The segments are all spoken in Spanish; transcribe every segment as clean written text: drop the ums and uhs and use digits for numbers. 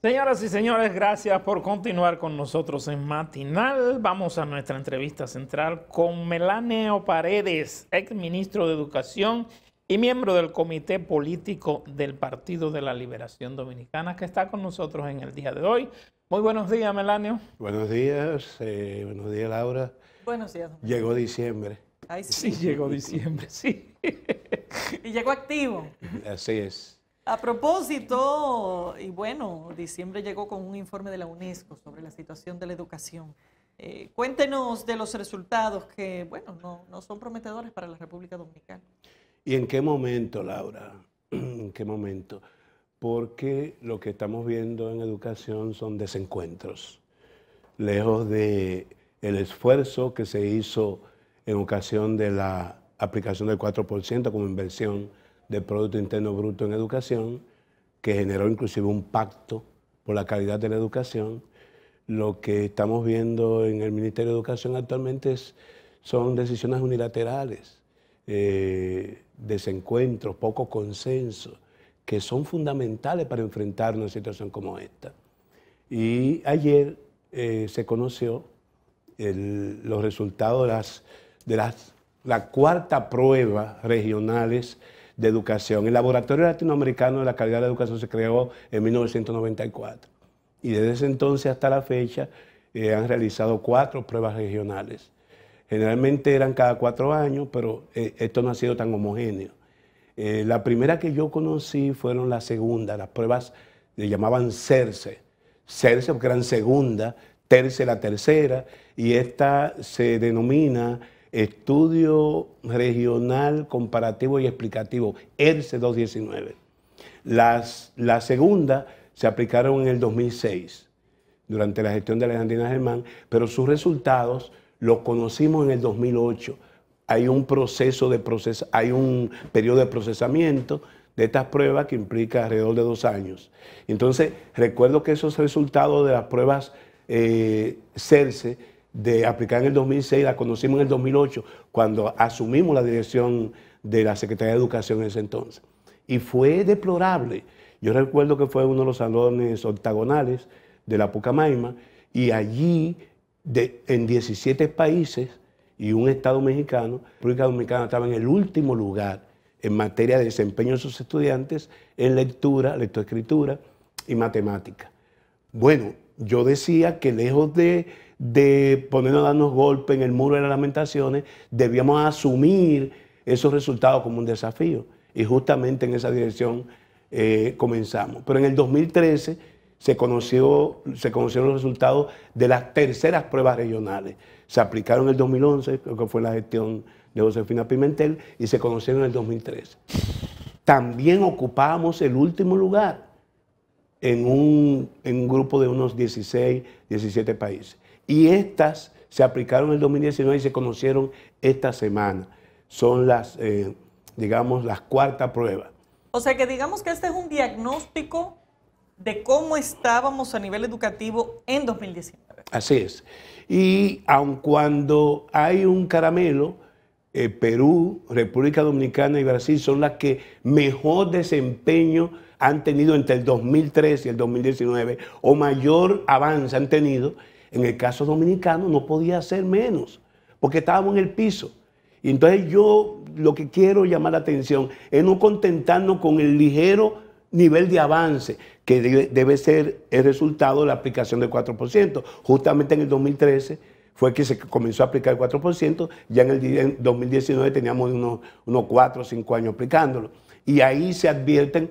Señoras y señores, gracias por continuar con nosotros en Matinal. Vamos a nuestra entrevista central con Melanio Paredes, ex ministro de Educación y miembro del Comité Político del Partido de la Liberación Dominicana, que está con nosotros en el día de hoy. Muy buenos días, Melanio. Buenos días, Laura. Buenos días. Llegó diciembre. Ay, sí. Sí, llegó diciembre, sí. Y llegó activo. Así es. A propósito, y bueno, diciembre llegó con un informe de la UNESCO sobre la situación de la educación. Cuéntenos de los resultados que, bueno, no son prometedores para la República Dominicana. ¿Y en qué momento, Laura? ¿En qué momento? Porque lo que estamos viendo en educación son desencuentros. Lejos de el esfuerzo que se hizo en ocasión de la aplicación del 4% como inversión del Producto Interno Bruto en educación, que generó inclusive un pacto por la calidad de la educación. Lo que estamos viendo en el Ministerio de Educación actualmente son decisiones unilaterales, desencuentros, poco consenso, que son fundamentales para enfrentar una situación como esta. Y ayer se conoció los resultados de la cuarta prueba regionales de educación. El Laboratorio Latinoamericano de la Calidad de la Educación se creó en 1994 y desde ese entonces hasta la fecha han realizado 4 pruebas regionales. Generalmente eran cada 4 años, pero esto no ha sido tan homogéneo. La primera que yo conocí fueron las segundas, las pruebas le llamaban CERCE. CERCE porque eran segunda, terce la tercera, y esta se denomina Estudio Regional Comparativo y Explicativo, ERCE 219. La segunda se aplicaron en el 2006, durante la gestión de Alejandrina Germán, pero sus resultados los conocimos en el 2008. Hay un periodo de procesamiento de estas pruebas que implica alrededor de 2 años. Entonces, recuerdo que esos resultados de las pruebas CERCE de aplicar en el 2006, la conocimos en el 2008, cuando asumimos la dirección de la Secretaría de Educación en ese entonces. Y fue deplorable. Yo recuerdo que fue uno de los salones octagonales de la Pucamaima, y allí, en 17 países y un estado mexicano, la República Dominicana estaba en el último lugar en materia de desempeño de sus estudiantes en lectura, lectoescritura y matemática. Bueno, yo decía que lejos de ponernos a darnos golpes en el muro de las lamentaciones, debíamos asumir esos resultados como un desafío. Y justamente en esa dirección comenzamos. Pero en el 2013 se conocieron los resultados de las terceras pruebas regionales. Se aplicaron en el 2011, creo que fue la gestión de Josefina Pimentel, y se conocieron en el 2013. También ocupábamos el último lugar en un grupo de unos 16, 17 países. Y estas se aplicaron en el 2019 y se conocieron esta semana. Son digamos, las cuartas pruebas. O sea que digamos que este es un diagnóstico de cómo estábamos a nivel educativo en 2019. Así es. Y aun cuando hay un caramelo, Perú, República Dominicana y Brasil son las que mejor desempeño han tenido entre el 2013 y el 2019, o mayor avance han tenido. En el caso dominicano no podía ser menos, porque estábamos en el piso. Y entonces yo lo que quiero llamar la atención es no contentarnos con el ligero nivel de avance que debe ser el resultado de la aplicación del 4%. Justamente en el 2013 fue que se comenzó a aplicar el 4%, ya en el 2019 teníamos unos 4 o 5 años aplicándolo. Y ahí se advierte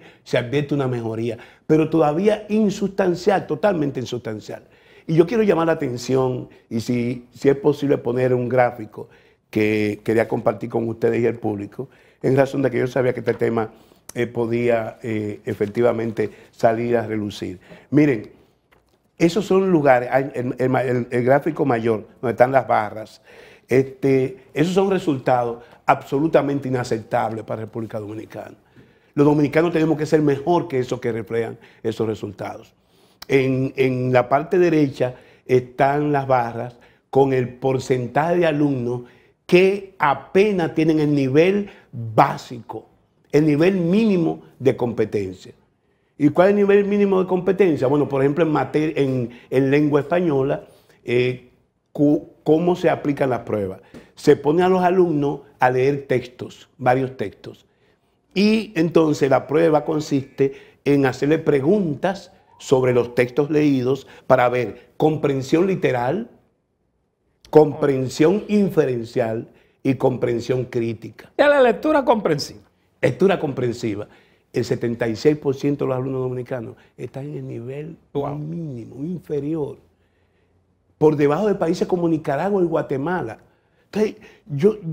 una mejoría, pero todavía insustancial, totalmente insustancial. Y yo quiero llamar la atención, y si es posible poner un gráfico que quería compartir con ustedes y el público, en razón de que yo sabía que este tema podía efectivamente salir a relucir. Miren, esos son lugares, el gráfico mayor, donde están las barras, esos son resultados absolutamente inaceptables para la República Dominicana. Los dominicanos tenemos que ser mejor que esos que reflejan esos resultados. En la parte derecha están las barras con el porcentaje de alumnos que apenas tienen el nivel básico, el nivel mínimo de competencia. ¿Y cuál es el nivel mínimo de competencia? Bueno, por ejemplo, en lengua española, ¿cómo se aplican las pruebas? Se pone a los alumnos a leer textos, varios textos. Y entonces la prueba consiste en hacerle preguntas sobre los textos leídos para ver comprensión literal, comprensión inferencial y comprensión crítica. Ya la lectura comprensiva. Lectura comprensiva. El 76% de los alumnos dominicanos están en el nivel mínimo, inferior, por debajo de países como Nicaragua y Guatemala. Entonces, yo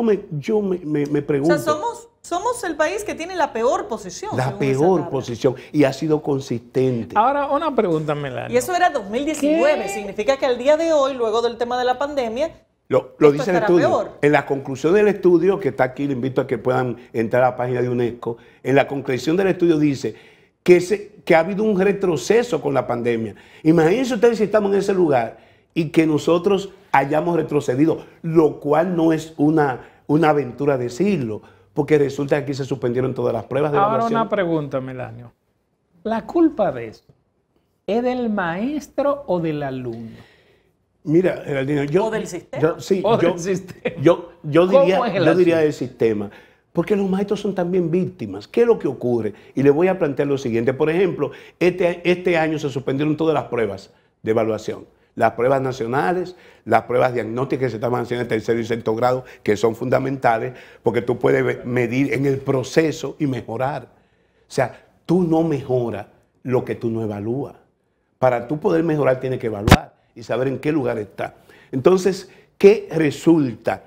me pregunto. O sea, somos el país que tiene la peor posición. La peor posición, y ha sido consistente. Ahora, una pregunta, Melania. Y eso era 2019. ¿Qué? Significa que al día de hoy, luego del tema de la pandemia, Lo esto dice el estará estudio. peor. En la conclusión del estudio, que está aquí, le invito a que puedan entrar a la página de UNESCO, en la conclusión del estudio dice que ha habido un retroceso con la pandemia. Imagínense ustedes si estamos en ese lugar y que nosotros hayamos retrocedido, lo cual no es una aventura decirlo, porque resulta que aquí se suspendieron todas las pruebas de evaluación. Ahora una pregunta, Melanio. ¿La culpa de eso es del maestro o del alumno? Mira, Geraldino, O del sistema. Yo diría asunto? del sistema, porque los maestros son también víctimas. ¿Qué es lo que ocurre? Y les voy a plantear lo siguiente. Por ejemplo, este año se suspendieron todas las pruebas de evaluación. Las pruebas nacionales, las pruebas diagnósticas que se estaban haciendo en tercero y sexto grado, que son fundamentales, porque tú puedes medir en el proceso y mejorar. O sea, tú no mejoras lo que tú no evalúas. Para tú poder mejorar, tienes que evaluar y saber en qué lugar está. Entonces, ¿qué resulta?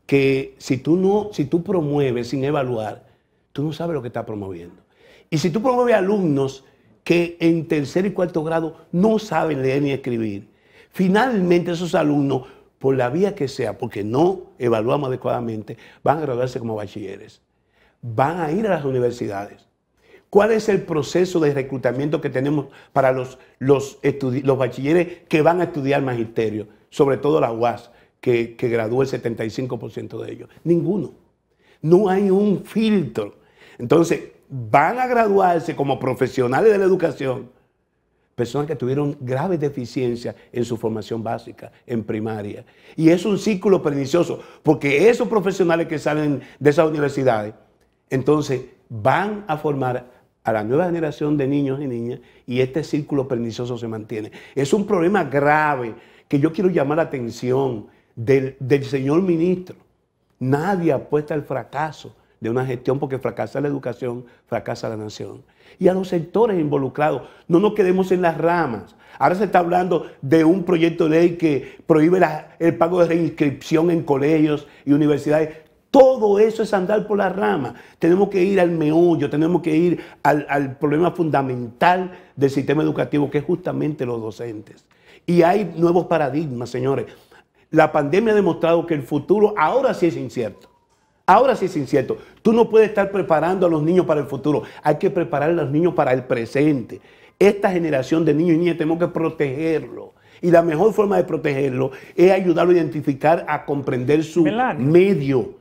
Que si tú promueves sin evaluar, tú no sabes lo que estás promoviendo. Y si tú promueves alumnos que en tercer y cuarto grado no saben leer ni escribir, finalmente esos alumnos, por la vía que sea, porque no evaluamos adecuadamente, van a graduarse como bachilleres, van a ir a las universidades. ¿Cuál es el proceso de reclutamiento que tenemos para los bachilleres que van a estudiar magisterio? Sobre todo la UAS, que gradúa el 75% de ellos. Ninguno. No hay un filtro. Entonces, van a graduarse como profesionales de la educación personas que tuvieron graves deficiencias en su formación básica, en primaria. Y es un círculo pernicioso, porque esos profesionales que salen de esas universidades, entonces van a formar a la nueva generación de niños y niñas, y este círculo pernicioso se mantiene. Es un problema grave que yo quiero llamar la atención del señor ministro. Nadie apuesta al fracaso de una gestión, porque fracasa la educación, fracasa la nación. Y a los sectores involucrados, no nos quedemos en las ramas. Ahora se está hablando de un proyecto de ley que prohíbe el pago de reinscripción en colegios y universidades. Todo eso es andar por las ramas. Tenemos que ir al meollo, tenemos que ir al problema fundamental del sistema educativo, que es justamente los docentes. Y hay nuevos paradigmas, señores. La pandemia ha demostrado que el futuro ahora sí es incierto. Ahora sí es incierto. Tú no puedes estar preparando a los niños para el futuro. Hay que preparar a los niños para el presente. Esta generación de niños y niñas tenemos que protegerlo. Y la mejor forma de protegerlo es ayudarlo a identificar, a comprender su medio,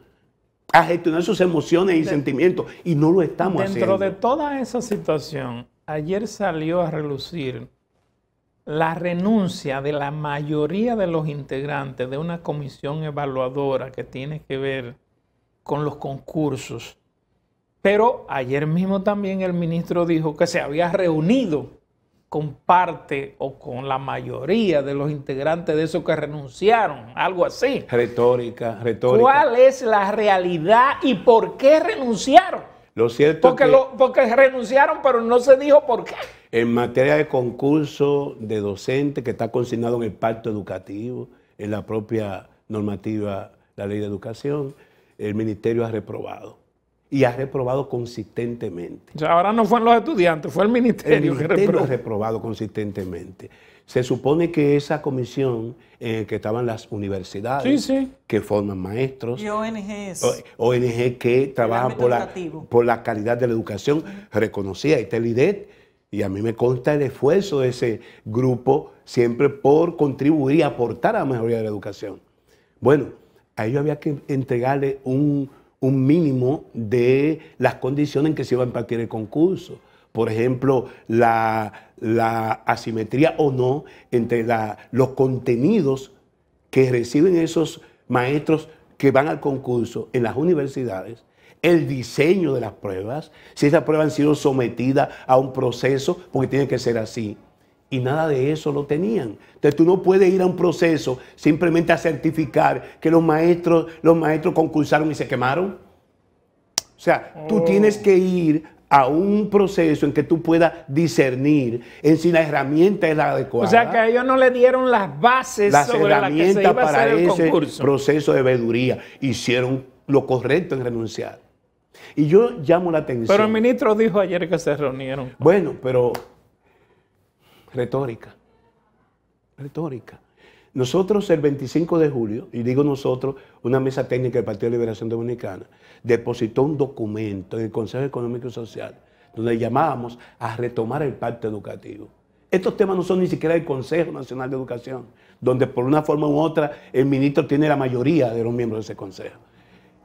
a gestionar sus emociones y sentimientos. Y no lo estamos haciendo. Dentro de toda esa situación, ayer salió a relucir la renuncia de la mayoría de los integrantes de una comisión evaluadora que tiene que ver con los concursos. Pero ayer mismo también el ministro dijo que se había reunido con parte o con la mayoría de los integrantes de esos que renunciaron, algo así. Retórica. ¿Cuál es la realidad y por qué renunciaron? Lo cierto es que porque renunciaron, pero no se dijo por qué. En materia de concurso de docente, que está consignado en el pacto educativo, en la propia normativa, la ley de educación, el ministerio ha reprobado. Y ha reprobado consistentemente. O sea, ahora no fueron los estudiantes, fue el ministerio que reprobó. Ha reprobado consistentemente. Se supone que esa comisión en la que estaban las universidades, que forman maestros, y ONGs. ONG que trabajan por la calidad de la educación, reconocida, ahí está el IDET, y a mí me consta el esfuerzo de ese grupo siempre por contribuir y aportar a la mejoría de la educación. Bueno, a ellos había que entregarle un mínimo de las condiciones en que se iba a impartir el concurso, por ejemplo, la asimetría o no entre los contenidos que reciben esos maestros que van al concurso en las universidades, el diseño de las pruebas, si esas pruebas han sido sometidas a un proceso, porque tiene que ser así. Y nada de eso lo tenían. Entonces tú no puedes ir a un proceso simplemente a certificar que los maestros concursaron y se quemaron. O sea, tú tienes que ir a un proceso en que tú puedas discernir en si la herramienta es la adecuada. O sea, que a ellos no le dieron las bases sobre las que se iba a hacer el concurso. Proceso de veeduría. Hicieron lo correcto en renunciar. Y yo llamo la atención. Pero el ministro dijo ayer que se reunieron. Bueno, pero retórica. Nosotros el 25 de julio, y digo nosotros, una mesa técnica del Partido de Liberación Dominicana, depositó un documento en el Consejo Económico y Social, donde llamábamos a retomar el pacto educativo. Estos temas no son ni siquiera del Consejo Nacional de Educación, donde por una forma u otra el ministro tiene la mayoría de los miembros de ese consejo.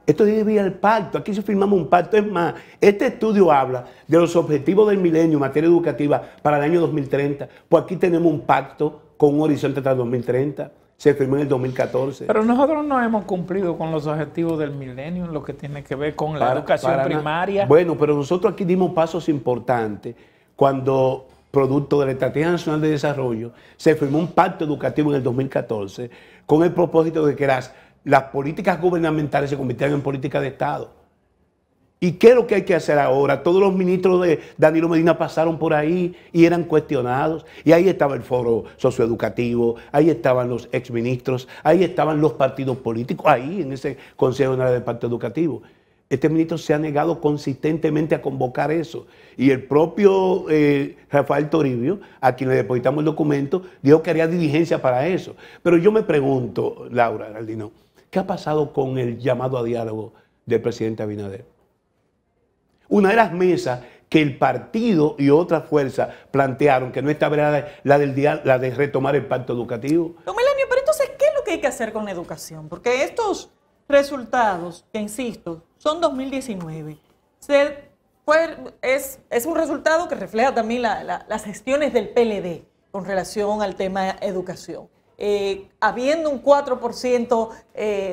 Esto debía el pacto, aquí se firmamos un pacto. Es más, este estudio habla de los objetivos del milenio en materia educativa para el año 2030, pues aquí tenemos un pacto con un horizonte hasta el 2030, se firmó en el 2014. Pero nosotros no hemos cumplido con los objetivos del milenio en lo que tiene que ver con la educación primaria. Bueno, pero nosotros aquí dimos pasos importantes cuando, producto de la Estrategia Nacional de Desarrollo, se firmó un pacto educativo en el 2014 con el propósito de que las políticas gubernamentales se convirtieran en políticas de Estado. ¿Y qué es lo que hay que hacer ahora? Todos los ministros de Danilo Medina pasaron por ahí y eran cuestionados. Y ahí estaba el foro socioeducativo, ahí estaban los exministros, ahí estaban los partidos políticos, ahí en ese Consejo General del Pacto Educativo. Este ministro se ha negado consistentemente a convocar eso. Y el propio Rafael Toribio, a quien le depositamos el documento, dijo que haría diligencia para eso. Pero yo me pregunto, Laura Galdino, ¿qué ha pasado con el llamado a diálogo del presidente Abinader? Una de las mesas que el partido y otras fuerzas plantearon, que no estaba la de retomar el pacto educativo. Don Melanio, pero entonces, ¿qué es lo que hay que hacer con la educación? Porque estos resultados, que insisto, son 2019, es un resultado que refleja también las gestiones del PLD con relación al tema educación. Habiendo un 4%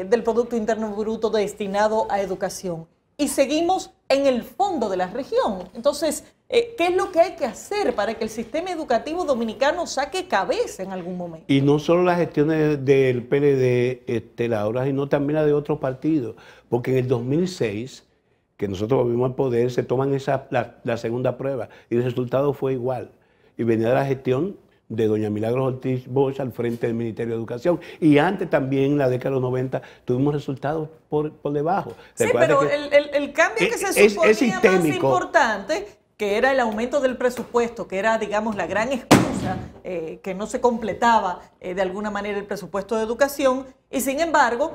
del Producto Interno Bruto destinado a educación. Y seguimos en el fondo de la región. Entonces, ¿qué es lo que hay que hacer para que el sistema educativo dominicano saque cabeza en algún momento? Y no solo las gestiones del PLD, Laura, sino también las de otros partidos. Porque en el 2006, que nosotros volvimos al poder, se toman la segunda prueba y el resultado fue igual. Y venía de la gestión de doña Milagros Ortiz Bosch al frente del Ministerio de Educación. Y antes también, en la década de los 90, tuvimos resultados por debajo. Sí, pero el cambio que se suponía más importante, que era el aumento del presupuesto, que era, digamos, la gran excusa, que no se completaba de alguna manera el presupuesto de educación, y sin embargo,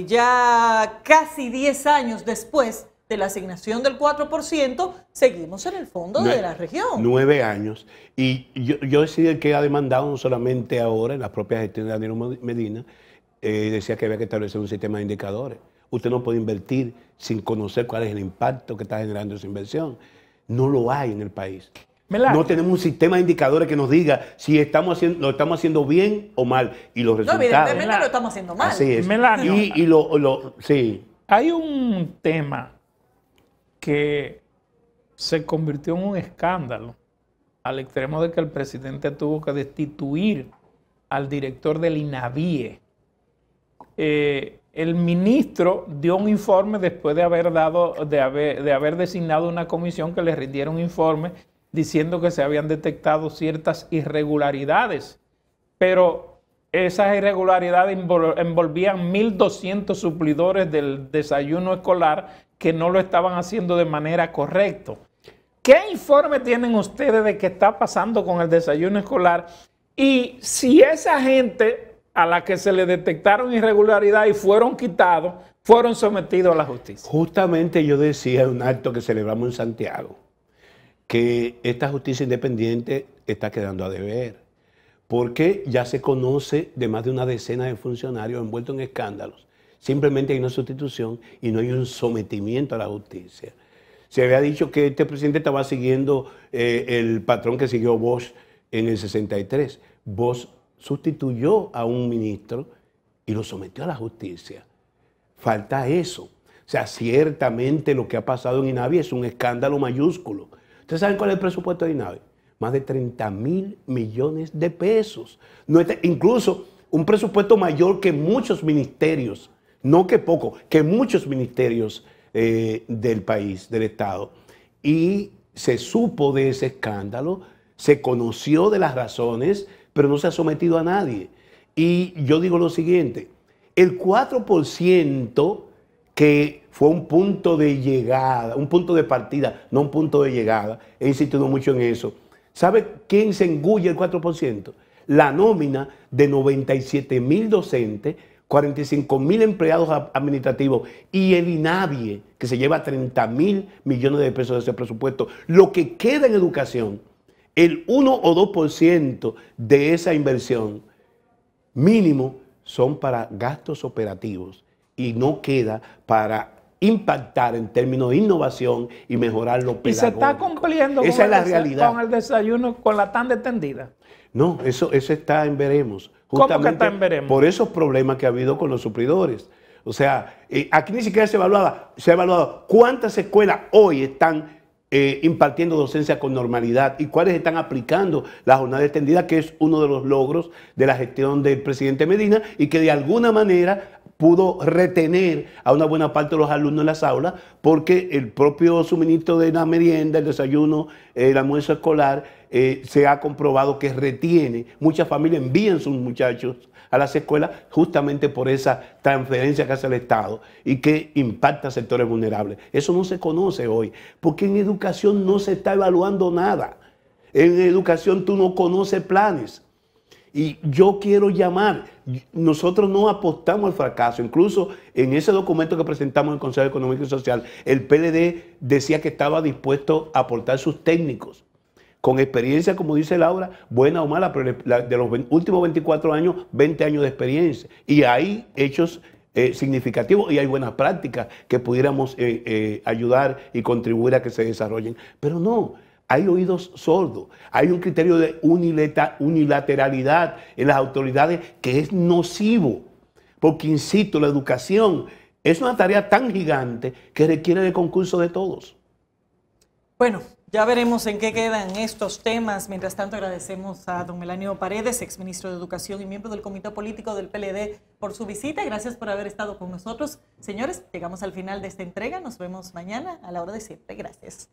ya casi 10 años después de la asignación del 4%, seguimos en el fondo de la región. 9 años. Y yo decía que ha demandado no solamente ahora, en la propia gestión de Danilo Medina, decía que había que establecer un sistema de indicadores. Usted no puede invertir sin conocer cuál es el impacto que está generando esa inversión. No lo hay en el país. No tenemos un sistema de indicadores que nos diga si lo estamos haciendo bien o mal. Y los resultados... No, evidentemente lo estamos haciendo mal. Así es. Melanio, sí. Hay un tema que se convirtió en un escándalo al extremo de que el presidente tuvo que destituir al director del INAVIE. El ministro dio un informe después de haber designado una comisión que le rindiera un informe diciendo que se habían detectado ciertas irregularidades, pero esas irregularidades envolvían 1.200 suplidores del desayuno escolar que no lo estaban haciendo de manera correcta. ¿Qué informe tienen ustedes de qué está pasando con el desayuno escolar? Y si esa gente a la que se le detectaron irregularidades y fueron quitados, fueron sometidos a la justicia. Justamente yo decía en un acto que celebramos en Santiago, que esta justicia independiente está quedando a deber, porque ya se conoce de más de una decena de funcionarios envueltos en escándalos. Simplemente hay una sustitución y no hay un sometimiento a la justicia. Se había dicho que este presidente estaba siguiendo el patrón que siguió Bosch en el 63. Bosch sustituyó a un ministro y lo sometió a la justicia. Falta eso. O sea, ciertamente lo que ha pasado en INAVI es un escándalo mayúsculo. ¿Ustedes saben cuál es el presupuesto de INAVI? Más de 30.000 millones de pesos. Incluso un presupuesto mayor que muchos ministerios, no que poco, que muchos ministerios del país, del Estado. Y se supo de ese escándalo, se conoció de las razones, pero no se ha sometido a nadie. Y yo digo lo siguiente, el 4% que fue un punto de llegada, un punto de partida, no un punto de llegada, he insistido mucho en eso. ¿Sabe quién se engulle el 4%? La nómina de 97.000 docentes, 45.000 empleados administrativos y el INAVIE, que se lleva 30.000 millones de pesos de ese presupuesto. Lo que queda en educación, el 1 o 2% de esa inversión mínimo son para gastos operativos y no queda para impactar en términos de innovación y mejorar lo pedagógico. ¿Y se está cumpliendo esa es la realidad con el desayuno, con la tanda extendida? No, eso está en veremos. ¿Cómo que está en veremos? Por esos problemas que ha habido con los suplidores. O sea, aquí ni siquiera se ha evaluado cuántas escuelas hoy están impartiendo docencia con normalidad y cuáles están aplicando la jornada extendida, que es uno de los logros de la gestión del presidente Medina y que de alguna manera pudo retener a una buena parte de los alumnos en las aulas, porque el propio suministro de la merienda, el desayuno, el almuerzo escolar, se ha comprobado que retiene. Muchas familias envían sus muchachos a las escuelas justamente por esa transferencia que hace el Estado y que impacta a sectores vulnerables. Eso no se conoce hoy, porque en educación no se está evaluando nada. En educación tú no conoces planes. Y yo quiero llamar, nosotros no apostamos al fracaso, incluso en ese documento que presentamos en el Consejo Económico y Social, el PLD decía que estaba dispuesto a aportar sus técnicos, con experiencia, como dice Laura, buena o mala, pero de los últimos 24 años, 20 años de experiencia, y hay hechos significativos y hay buenas prácticas que pudiéramos ayudar y contribuir a que se desarrollen, pero no. Hay oídos sordos, hay un criterio de unilateralidad en las autoridades que es nocivo, porque, insisto, la educación es una tarea tan gigante que requiere de concurso de todos. Bueno, ya veremos en qué quedan estos temas. Mientras tanto, agradecemos a don Melanio Paredes, exministro de Educación y miembro del Comité Político del PLD, por su visita. Gracias por haber estado con nosotros. Señores, llegamos al final de esta entrega. Nos vemos mañana a la hora de siempre. Gracias.